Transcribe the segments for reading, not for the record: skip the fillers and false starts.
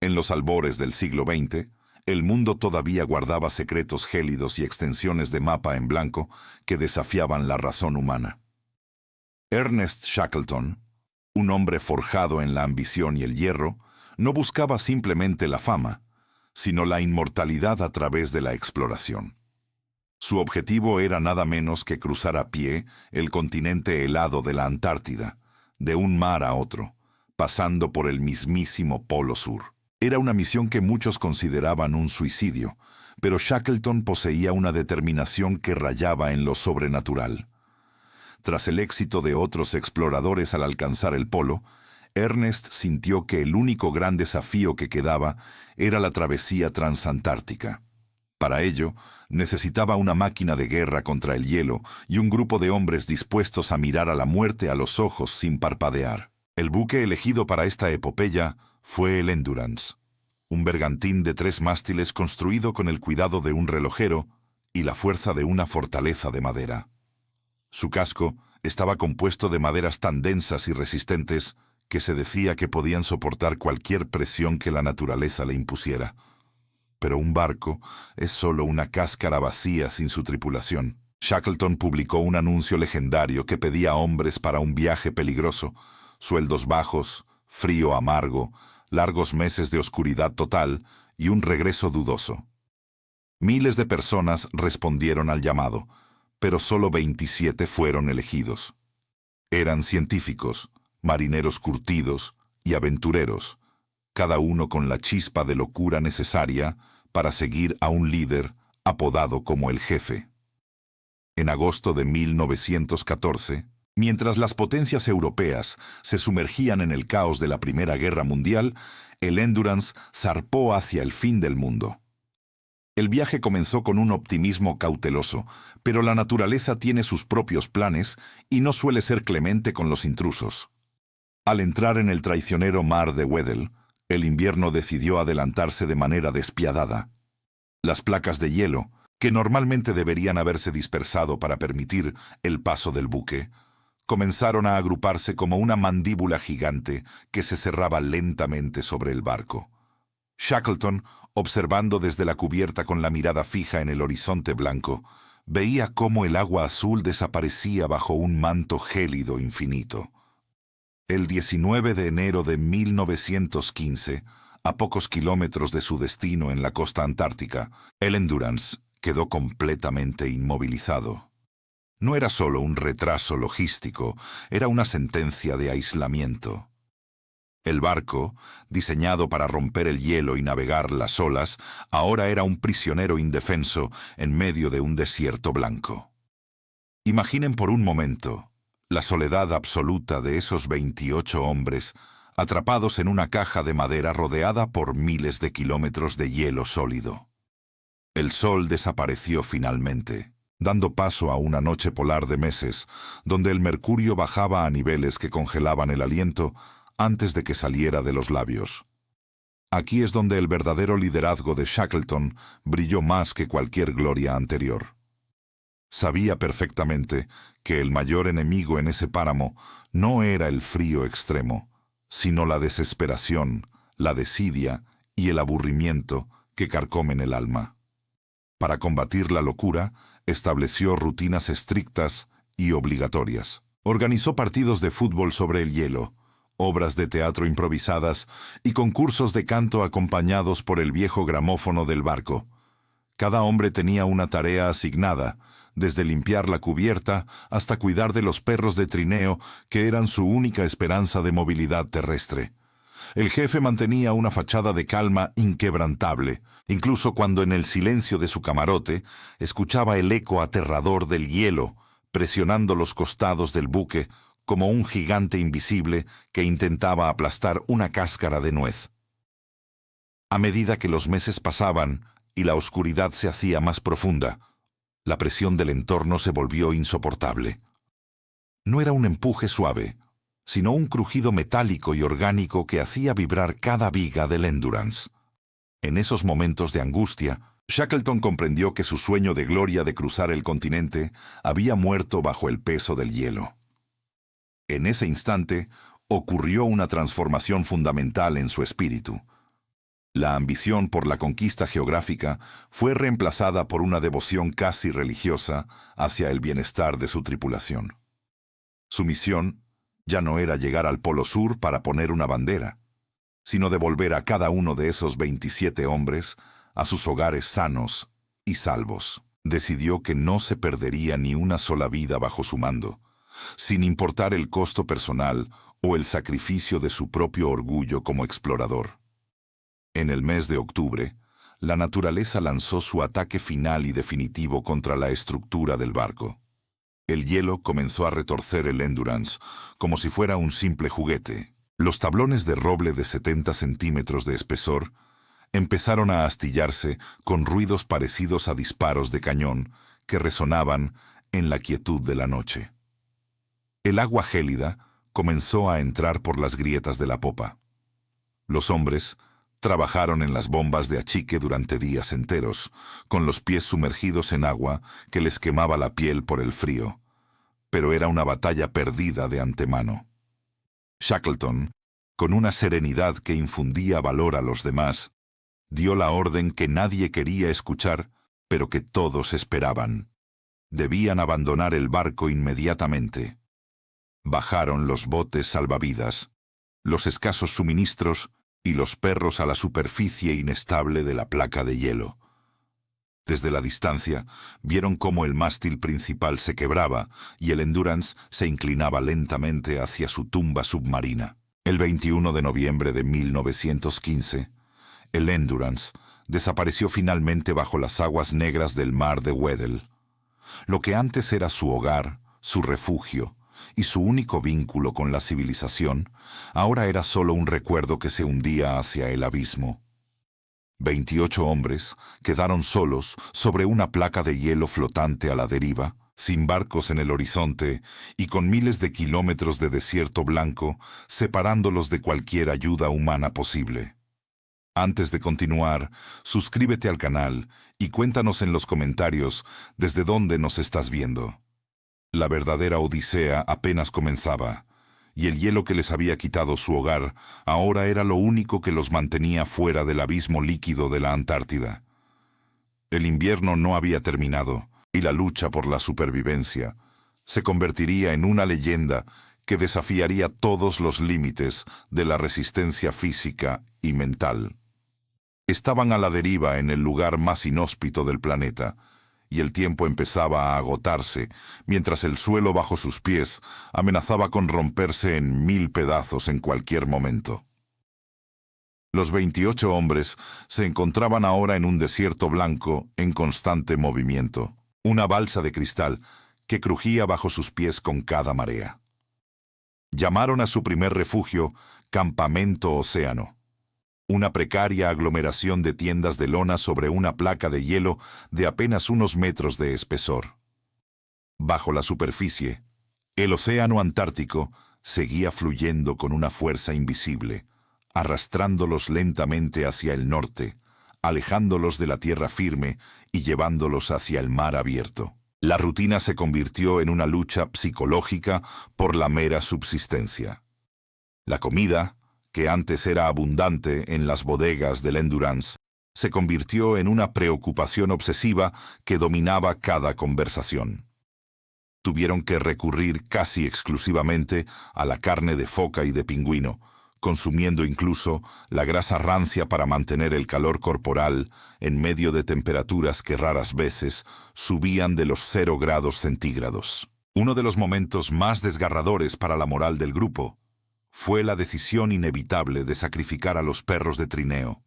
En los albores del siglo XX, el mundo todavía guardaba secretos gélidos y extensiones de mapa en blanco que desafiaban la razón humana. Ernest Shackleton, un hombre forjado en la ambición y el hierro, no buscaba simplemente la fama, sino la inmortalidad a través de la exploración. Su objetivo era nada menos que cruzar a pie el continente helado de la Antártida, de un mar a otro, pasando por el mismísimo Polo Sur. Era una misión que muchos consideraban un suicidio, pero Shackleton poseía una determinación que rayaba en lo sobrenatural. Tras el éxito de otros exploradores al alcanzar el polo, Ernest sintió que el único gran desafío que quedaba era la travesía transantártica. Para ello, necesitaba una máquina de guerra contra el hielo y un grupo de hombres dispuestos a mirar a la muerte a los ojos sin parpadear. El buque elegido para esta epopeya fue el Endurance, un bergantín de 3 mástiles construido con el cuidado de un relojero y la fuerza de una fortaleza de madera. Su casco estaba compuesto de maderas tan densas y resistentes que se decía que podían soportar cualquier presión que la naturaleza le impusiera. Pero un barco es solo una cáscara vacía sin su tripulación. Shackleton publicó un anuncio legendario que pedía hombres para un viaje peligroso, sueldos bajos, frío amargo, largos meses de oscuridad total y un regreso dudoso. Miles de personas respondieron al llamado, pero solo 27 fueron elegidos. Eran científicos, marineros curtidos y aventureros, cada uno con la chispa de locura necesaria para seguir a un líder apodado como el Jefe. En agosto de 1914, mientras las potencias europeas se sumergían en el caos de la Primera Guerra Mundial, el Endurance zarpó hacia el fin del mundo. El viaje comenzó con un optimismo cauteloso, pero la naturaleza tiene sus propios planes y no suele ser clemente con los intrusos. Al entrar en el traicionero mar de Weddell, el invierno decidió adelantarse de manera despiadada. Las placas de hielo, que normalmente deberían haberse dispersado para permitir el paso del buque, comenzaron a agruparse como una mandíbula gigante que se cerraba lentamente sobre el barco. Shackleton, observando desde la cubierta con la mirada fija en el horizonte blanco, veía cómo el agua azul desaparecía bajo un manto gélido infinito. El 19 de enero de 1915, a pocos kilómetros de su destino en la costa antártica, el Endurance quedó completamente inmovilizado. No era solo un retraso logístico, era una sentencia de aislamiento. El barco, diseñado para romper el hielo y navegar las olas, ahora era un prisionero indefenso en medio de un desierto blanco. Imaginen por un momento la soledad absoluta de esos 28 hombres atrapados en una caja de madera rodeada por miles de kilómetros de hielo sólido. El sol desapareció finalmente, dando paso a una noche polar de meses, donde el mercurio bajaba a niveles que congelaban el aliento antes de que saliera de los labios. Aquí es donde el verdadero liderazgo de Shackleton brilló más que cualquier gloria anterior. Sabía perfectamente que el mayor enemigo en ese páramo no era el frío extremo, sino la desesperación, la desidia y el aburrimiento que carcomen el alma. Para combatir la locura, estableció rutinas estrictas y obligatorias. Organizó partidos de fútbol sobre el hielo, obras de teatro improvisadas y concursos de canto acompañados por el viejo gramófono del barco. Cada hombre tenía una tarea asignada, desde limpiar la cubierta hasta cuidar de los perros de trineo que eran su única esperanza de movilidad terrestre. El jefe mantenía una fachada de calma inquebrantable, incluso cuando en el silencio de su camarote escuchaba el eco aterrador del hielo presionando los costados del buque como un gigante invisible que intentaba aplastar una cáscara de nuez. A medida que los meses pasaban y la oscuridad se hacía más profunda, la presión del entorno se volvió insoportable. No era un empuje suave, sino un crujido metálico y orgánico que hacía vibrar cada viga del Endurance. En esos momentos de angustia, Shackleton comprendió que su sueño de gloria de cruzar el continente había muerto bajo el peso del hielo. En ese instante, ocurrió una transformación fundamental en su espíritu. La ambición por la conquista geográfica fue reemplazada por una devoción casi religiosa hacia el bienestar de su tripulación. Su misión ya no era llegar al Polo Sur para poner una bandera, sino devolver a cada uno de esos 27 hombres a sus hogares sanos y salvos. Decidió que no se perdería ni una sola vida bajo su mando, sin importar el costo personal o el sacrificio de su propio orgullo como explorador. En el mes de octubre, la naturaleza lanzó su ataque final y definitivo contra la estructura del barco. El hielo comenzó a retorcer el Endurance como si fuera un simple juguete. Los tablones de roble de 70 centímetros de espesor empezaron a astillarse con ruidos parecidos a disparos de cañón que resonaban en la quietud de la noche. El agua gélida comenzó a entrar por las grietas de la popa. Los hombres trabajaron en las bombas de achique durante días enteros, con los pies sumergidos en agua que les quemaba la piel por el frío, pero era una batalla perdida de antemano. Shackleton, con una serenidad que infundía valor a los demás, dio la orden que nadie quería escuchar, pero que todos esperaban. Debían abandonar el barco inmediatamente. Bajaron los botes salvavidas, los escasos suministros y los perros a la superficie inestable de la placa de hielo. Desde la distancia, vieron cómo el mástil principal se quebraba y el Endurance se inclinaba lentamente hacia su tumba submarina. El 21 de noviembre de 1915, el Endurance desapareció finalmente bajo las aguas negras del mar de Weddell. Lo que antes era su hogar, su refugio y su único vínculo con la civilización, ahora era solo un recuerdo que se hundía hacia el abismo. 28 hombres quedaron solos sobre una placa de hielo flotante a la deriva, sin barcos en el horizonte y con miles de kilómetros de desierto blanco separándolos de cualquier ayuda humana posible. Antes de continuar, suscríbete al canal y cuéntanos en los comentarios desde dónde nos estás viendo. La verdadera odisea apenas comenzaba, y el hielo que les había quitado su hogar ahora era lo único que los mantenía fuera del abismo líquido de la Antártida. El invierno no había terminado, y la lucha por la supervivencia se convertiría en una leyenda que desafiaría todos los límites de la resistencia física y mental. Estaban a la deriva en el lugar más inhóspito del planeta, y el tiempo empezaba a agotarse, mientras el suelo bajo sus pies amenazaba con romperse en 1000 pedazos en cualquier momento. Los 28 hombres se encontraban ahora en un desierto blanco en constante movimiento, una balsa de cristal que crujía bajo sus pies con cada marea. Llamaron a su primer refugio Campamento Océano, una precaria aglomeración de tiendas de lona sobre una placa de hielo de apenas unos metros de espesor. Bajo la superficie, el océano Antártico seguía fluyendo con una fuerza invisible, arrastrándolos lentamente hacia el norte, alejándolos de la tierra firme y llevándolos hacia el mar abierto. La rutina se convirtió en una lucha psicológica por la mera subsistencia. La comida, que antes era abundante en las bodegas del Endurance, se convirtió en una preocupación obsesiva que dominaba cada conversación. Tuvieron que recurrir casi exclusivamente a la carne de foca y de pingüino, consumiendo incluso la grasa rancia para mantener el calor corporal en medio de temperaturas que raras veces subían de los 0 grados centígrados. Uno de los momentos más desgarradores para la moral del grupo fue la decisión inevitable de sacrificar a los perros de trineo.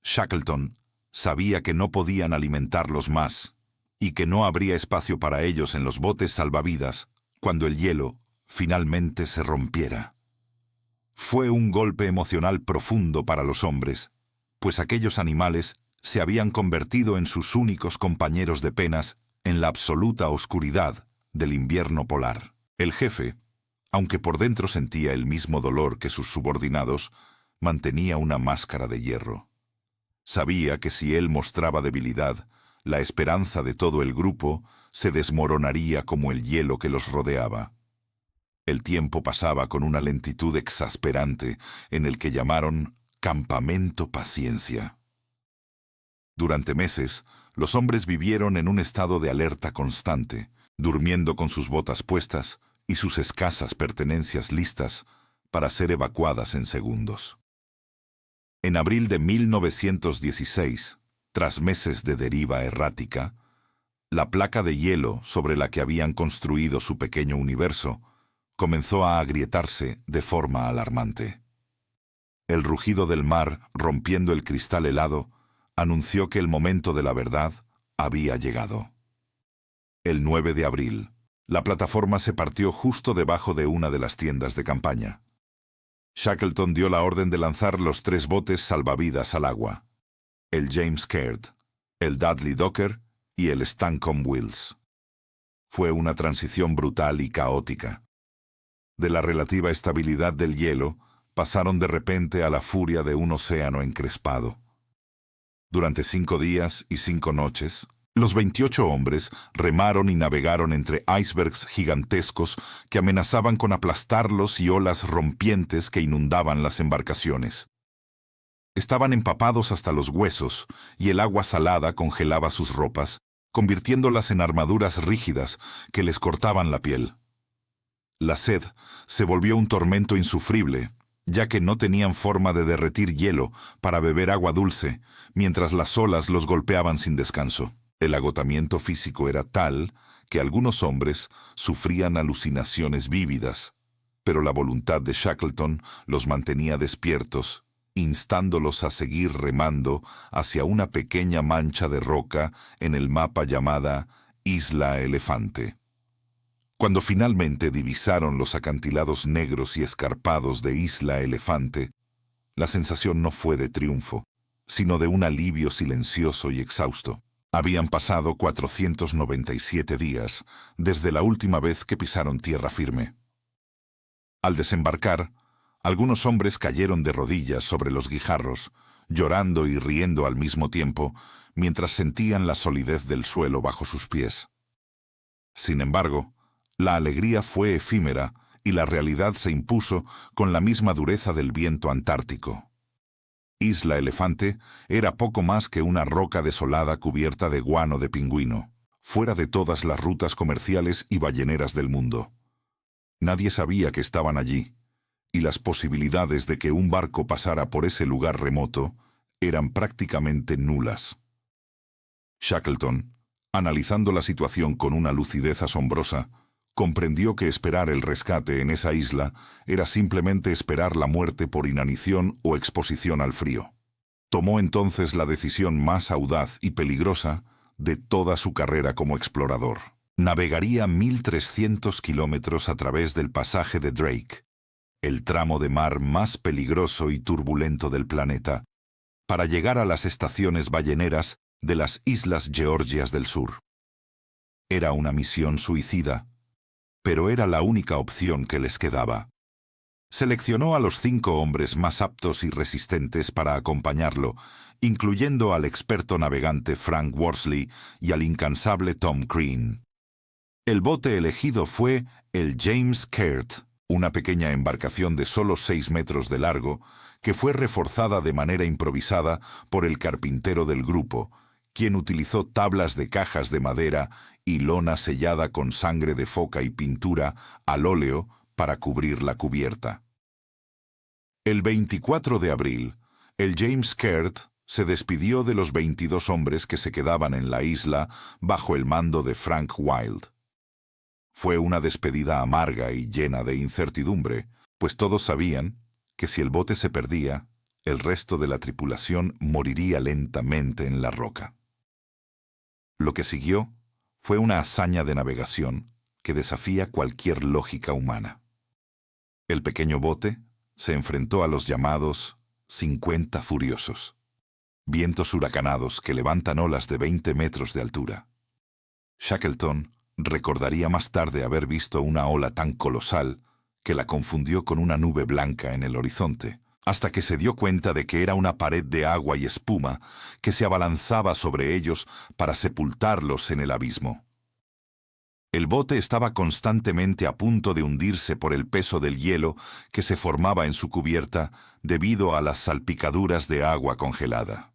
Shackleton sabía que no podían alimentarlos más y que no habría espacio para ellos en los botes salvavidas cuando el hielo finalmente se rompiera. Fue un golpe emocional profundo para los hombres, pues aquellos animales se habían convertido en sus únicos compañeros de penas en la absoluta oscuridad del invierno polar. El jefe, aunque por dentro sentía el mismo dolor que sus subordinados, mantenía una máscara de hierro. Sabía que si él mostraba debilidad, la esperanza de todo el grupo se desmoronaría como el hielo que los rodeaba. El tiempo pasaba con una lentitud exasperante en el que llamaron Campamento Paciencia. Durante meses, los hombres vivieron en un estado de alerta constante, durmiendo con sus botas puestas y sus escasas pertenencias listas para ser evacuadas en segundos. En abril de 1916, tras meses de deriva errática, la placa de hielo sobre la que habían construido su pequeño universo comenzó a agrietarse de forma alarmante. El rugido del mar, rompiendo el cristal helado, anunció que el momento de la verdad había llegado. El 9 de abril, la plataforma se partió justo debajo de una de las tiendas de campaña. Shackleton dio la orden de lanzar los 3 botes salvavidas al agua: el James Caird, el Dudley Docker y el Stancomb Wills. Fue una transición brutal y caótica. De la relativa estabilidad del hielo, pasaron de repente a la furia de un océano encrespado. Durante 5 días y 5 noches, los 28 hombres remaron y navegaron entre icebergs gigantescos que amenazaban con aplastarlos y olas rompientes que inundaban las embarcaciones. Estaban empapados hasta los huesos y el agua salada congelaba sus ropas, convirtiéndolas en armaduras rígidas que les cortaban la piel. La sed se volvió un tormento insufrible, ya que no tenían forma de derretir hielo para beber agua dulce, mientras las olas los golpeaban sin descanso. El agotamiento físico era tal que algunos hombres sufrían alucinaciones vívidas, pero la voluntad de Shackleton los mantenía despiertos, instándolos a seguir remando hacia una pequeña mancha de roca en el mapa llamada Isla Elefante. Cuando finalmente divisaron los acantilados negros y escarpados de Isla Elefante, la sensación no fue de triunfo, sino de un alivio silencioso y exhausto. Habían pasado 497 días desde la última vez que pisaron tierra firme. Al desembarcar, algunos hombres cayeron de rodillas sobre los guijarros, llorando y riendo al mismo tiempo, mientras sentían la solidez del suelo bajo sus pies. Sin embargo, la alegría fue efímera y la realidad se impuso con la misma dureza del viento antártico. Isla Elefante era poco más que una roca desolada cubierta de guano de pingüino, fuera de todas las rutas comerciales y balleneras del mundo. Nadie sabía que estaban allí, y las posibilidades de que un barco pasara por ese lugar remoto eran prácticamente nulas. Shackleton, analizando la situación con una lucidez asombrosa, comprendió que esperar el rescate en esa isla era simplemente esperar la muerte por inanición o exposición al frío. Tomó entonces la decisión más audaz y peligrosa de toda su carrera como explorador. Navegaría 1.300 kilómetros a través del pasaje de Drake, el tramo de mar más peligroso y turbulento del planeta, para llegar a las estaciones balleneras de las Islas Georgias del Sur. Era una misión suicida, pero era la única opción que les quedaba. Seleccionó a los 5 hombres más aptos y resistentes para acompañarlo, incluyendo al experto navegante Frank Worsley y al incansable Tom Crean. El bote elegido fue el James Caird, una pequeña embarcación de solo 6 metros de largo, que fue reforzada de manera improvisada por el carpintero del grupo, quien utilizó tablas de cajas de madera y lona sellada con sangre de foca y pintura al óleo para cubrir la cubierta. El 24 de abril, el James Caird se despidió de los 22 hombres que se quedaban en la isla bajo el mando de Frank Wild. Fue una despedida amarga y llena de incertidumbre, pues todos sabían que si el bote se perdía, el resto de la tripulación moriría lentamente en la roca. Lo que siguió fue una hazaña de navegación que desafía cualquier lógica humana. El pequeño bote se enfrentó a los llamados 50 furiosos, vientos huracanados que levantan olas de 20 metros de altura. Shackleton recordaría más tarde haber visto una ola tan colosal que la confundió con una nube blanca en el horizonte, hasta que se dio cuenta de que era una pared de agua y espuma que se abalanzaba sobre ellos para sepultarlos en el abismo. El bote estaba constantemente a punto de hundirse por el peso del hielo que se formaba en su cubierta debido a las salpicaduras de agua congelada.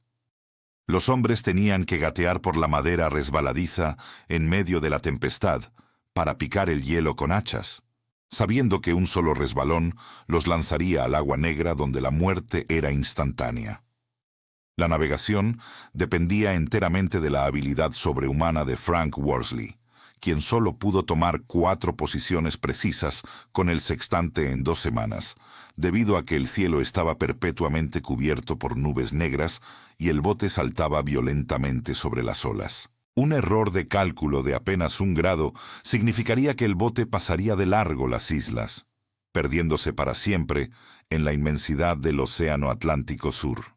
Los hombres tenían que gatear por la madera resbaladiza en medio de la tempestad para picar el hielo con hachas, sabiendo que un solo resbalón los lanzaría al agua negra donde la muerte era instantánea. La navegación dependía enteramente de la habilidad sobrehumana de Frank Worsley, quien solo pudo tomar 4 posiciones precisas con el sextante en 2 semanas, debido a que el cielo estaba perpetuamente cubierto por nubes negras y el bote saltaba violentamente sobre las olas. Un error de cálculo de apenas 1 grado significaría que el bote pasaría de largo las islas, perdiéndose para siempre en la inmensidad del Océano Atlántico Sur.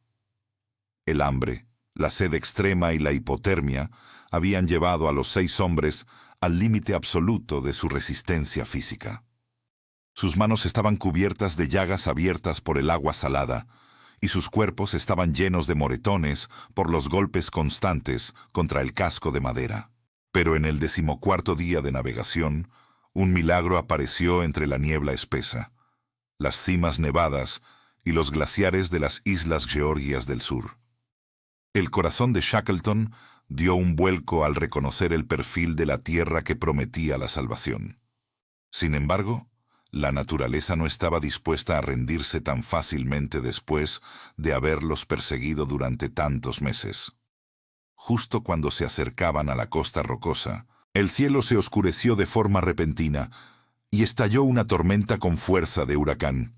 El hambre, la sed extrema y la hipotermia habían llevado a los 6 hombres al límite absoluto de su resistencia física. Sus manos estaban cubiertas de llagas abiertas por el agua salada, y sus cuerpos estaban llenos de moretones por los golpes constantes contra el casco de madera. Pero en el 14º día de navegación, un milagro apareció entre la niebla espesa, las cimas nevadas y los glaciares de las Islas Georgias del Sur. El corazón de Shackleton dio un vuelco al reconocer el perfil de la tierra que prometía la salvación. Sin embargo, la naturaleza no estaba dispuesta a rendirse tan fácilmente después de haberlos perseguido durante tantos meses. Justo cuando se acercaban a la costa rocosa, el cielo se oscureció de forma repentina y estalló una tormenta con fuerza de huracán.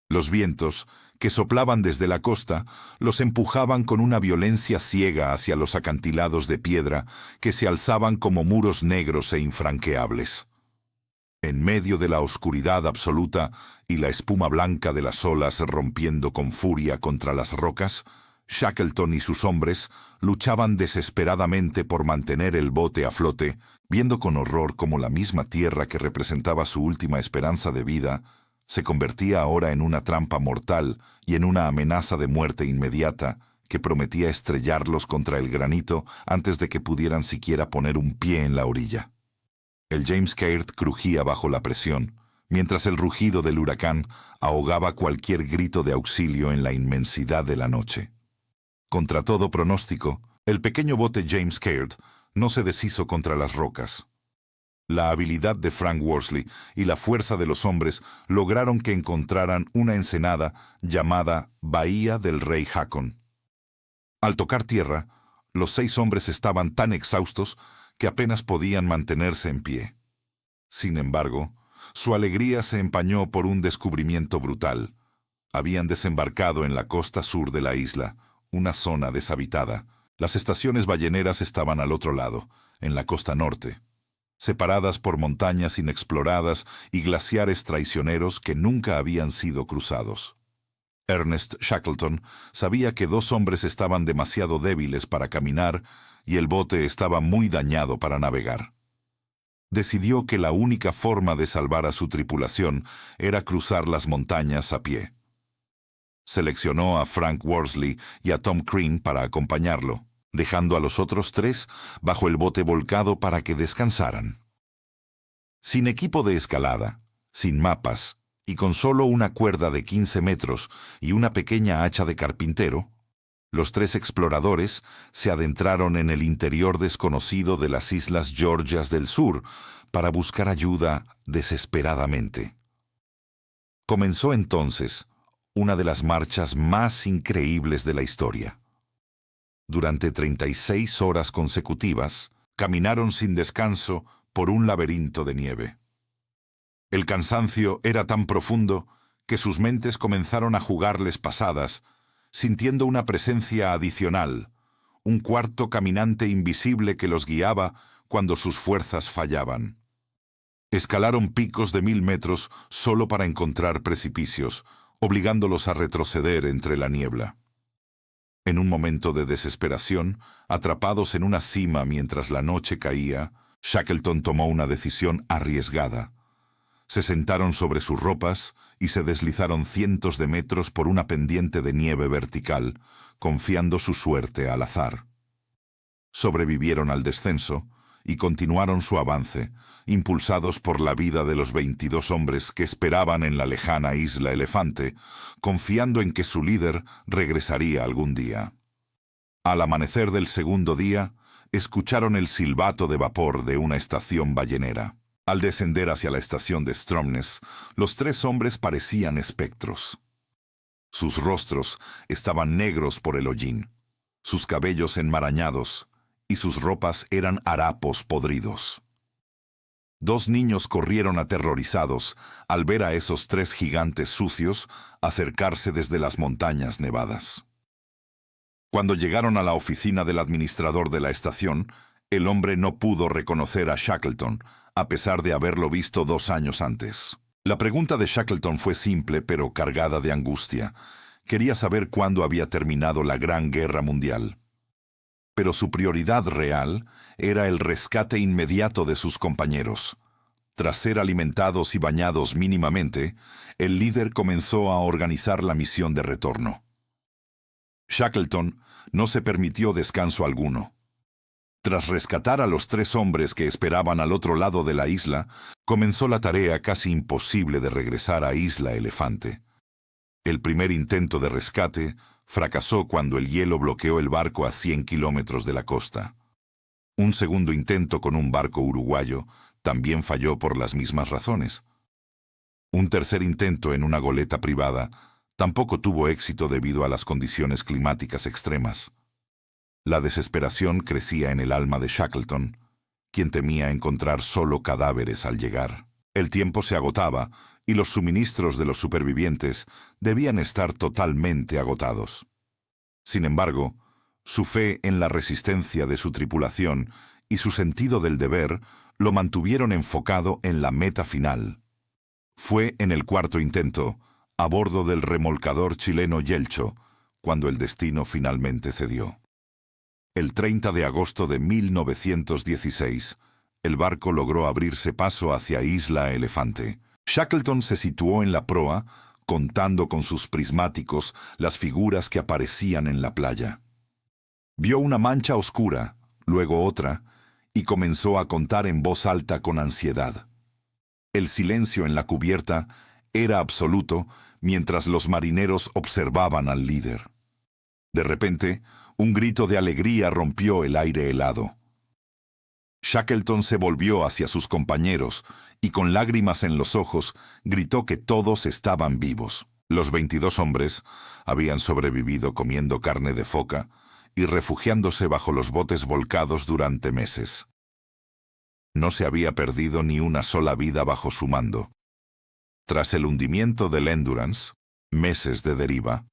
Los vientos, que soplaban desde la costa, los empujaban con una violencia ciega hacia los acantilados de piedra que se alzaban como muros negros e infranqueables. En medio de la oscuridad absoluta y la espuma blanca de las olas rompiendo con furia contra las rocas, Shackleton y sus hombres luchaban desesperadamente por mantener el bote a flote, viendo con horror cómo la misma tierra que representaba su última esperanza de vida se convertía ahora en una trampa mortal y en una amenaza de muerte inmediata que prometía estrellarlos contra el granito antes de que pudieran siquiera poner un pie en la orilla. El James Caird crujía bajo la presión, mientras el rugido del huracán ahogaba cualquier grito de auxilio en la inmensidad de la noche. Contra todo pronóstico, el pequeño bote James Caird no se deshizo contra las rocas. La habilidad de Frank Worsley y la fuerza de los hombres lograron que encontraran una ensenada llamada Bahía del Rey Haakon. Al tocar tierra, los 6 hombres estaban tan exhaustos que apenas podían mantenerse en pie. Sin embargo, su alegría se empañó por un descubrimiento brutal. Habían desembarcado en la costa sur de la isla, una zona deshabitada. Las estaciones balleneras estaban al otro lado, en la costa norte, separadas por montañas inexploradas y glaciares traicioneros que nunca habían sido cruzados. Ernest Shackleton sabía que 2 hombres estaban demasiado débiles para caminar y el bote estaba muy dañado para navegar. Decidió que la única forma de salvar a su tripulación era cruzar las montañas a pie. Seleccionó a Frank Worsley y a Tom Crean para acompañarlo, dejando a los otros 3 bajo el bote volcado para que descansaran. Sin equipo de escalada, sin mapas, y con solo una cuerda de 15 metros y una pequeña hacha de carpintero, los 3 exploradores se adentraron en el interior desconocido de las Islas Georgias del Sur para buscar ayuda desesperadamente. Comenzó entonces una de las marchas más increíbles de la historia. Durante 36 horas consecutivas, caminaron sin descanso por un laberinto de nieve. El cansancio era tan profundo que sus mentes comenzaron a jugarles pasadas, sintiendo una presencia adicional, un cuarto caminante invisible que los guiaba cuando sus fuerzas fallaban. Escalaron picos de 1000 metros solo para encontrar precipicios, obligándolos a retroceder entre la niebla. En un momento de desesperación, atrapados en una cima mientras la noche caía, Shackleton tomó una decisión arriesgada. Se sentaron sobre sus ropas y se deslizaron cientos de metros por una pendiente de nieve vertical, confiando su suerte al azar. Sobrevivieron al descenso y continuaron su avance, impulsados por la vida de los 22 hombres que esperaban en la lejana isla Elefante, confiando en que su líder regresaría algún día. Al amanecer del segundo día, escucharon el silbato de vapor de una estación ballenera. Al descender hacia la estación de Stromness, los 3 hombres parecían espectros. Sus rostros estaban negros por el hollín, sus cabellos enmarañados, y sus ropas eran harapos podridos. 2 niños corrieron aterrorizados al ver a esos 3 gigantes sucios acercarse desde las montañas nevadas. Cuando llegaron a la oficina del administrador de la estación, el hombre no pudo reconocer a Shackleton, a pesar de haberlo visto 2 años antes. La pregunta de Shackleton fue simple, pero cargada de angustia. Quería saber cuándo había terminado la Gran Guerra Mundial. Pero su prioridad real era el rescate inmediato de sus compañeros. Tras ser alimentados y bañados mínimamente, el líder comenzó a organizar la misión de retorno. Shackleton no se permitió descanso alguno. Tras rescatar a los 3 hombres que esperaban al otro lado de la isla, comenzó la tarea casi imposible de regresar a Isla Elefante. El primer intento de rescate fracasó cuando el hielo bloqueó el barco a 100 kilómetros de la costa. Un segundo intento con un barco uruguayo también falló por las mismas razones. Un tercer intento en una goleta privada tampoco tuvo éxito debido a las condiciones climáticas extremas. La desesperación crecía en el alma de Shackleton, quien temía encontrar solo cadáveres al llegar. El tiempo se agotaba y los suministros de los supervivientes debían estar totalmente agotados. Sin embargo, su fe en la resistencia de su tripulación y su sentido del deber lo mantuvieron enfocado en la meta final. Fue en el cuarto intento, a bordo del remolcador chileno Yelcho, cuando el destino finalmente cedió. El 30 de agosto de 1916, el barco logró abrirse paso hacia Isla Elefante. Shackleton se situó en la proa, contando con sus prismáticos las figuras que aparecían en la playa. Vio una mancha oscura, luego otra, y comenzó a contar en voz alta con ansiedad. El silencio en la cubierta era absoluto mientras los marineros observaban al líder. De repente, un grito de alegría rompió el aire helado. Shackleton se volvió hacia sus compañeros y con lágrimas en los ojos gritó que todos estaban vivos. Los 22 hombres habían sobrevivido comiendo carne de foca y refugiándose bajo los botes volcados durante meses. No se había perdido ni una sola vida bajo su mando. Tras el hundimiento del Endurance, meses de deriva,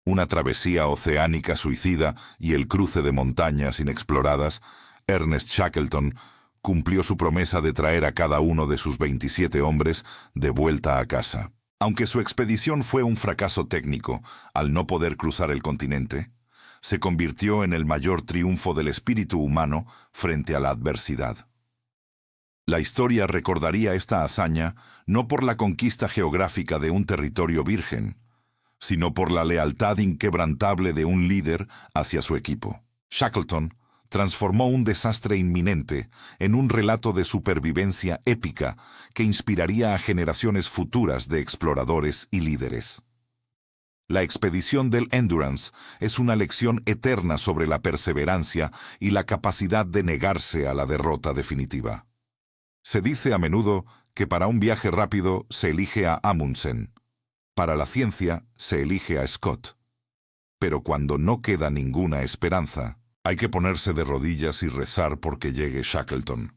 una travesía oceánica suicida y el cruce de montañas inexploradas, Ernest Shackleton cumplió su promesa de traer a cada uno de sus 27 hombres de vuelta a casa. Aunque su expedición fue un fracaso técnico al no poder cruzar el continente, se convirtió en el mayor triunfo del espíritu humano frente a la adversidad. La historia recordaría esta hazaña no por la conquista geográfica de un territorio virgen, sino por la lealtad inquebrantable de un líder hacia su equipo. Shackleton transformó un desastre inminente en un relato de supervivencia épica que inspiraría a generaciones futuras de exploradores y líderes. La expedición del Endurance es una lección eterna sobre la perseverancia y la capacidad de negarse a la derrota definitiva. Se dice a menudo que para un viaje rápido se elige a Amundsen, para la ciencia se elige a Scott. Pero cuando no queda ninguna esperanza, hay que ponerse de rodillas y rezar porque llegue Shackleton.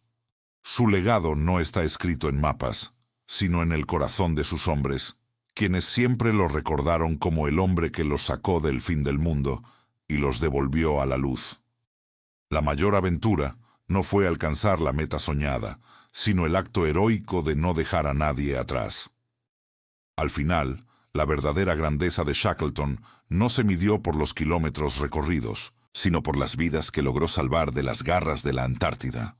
Su legado no está escrito en mapas, sino en el corazón de sus hombres, quienes siempre lo recordaron como el hombre que los sacó del fin del mundo y los devolvió a la luz. La mayor aventura no fue alcanzar la meta soñada, sino el acto heroico de no dejar a nadie atrás. Al final, la verdadera grandeza de Shackleton no se midió por los kilómetros recorridos, sino por las vidas que logró salvar de las garras de la Antártida.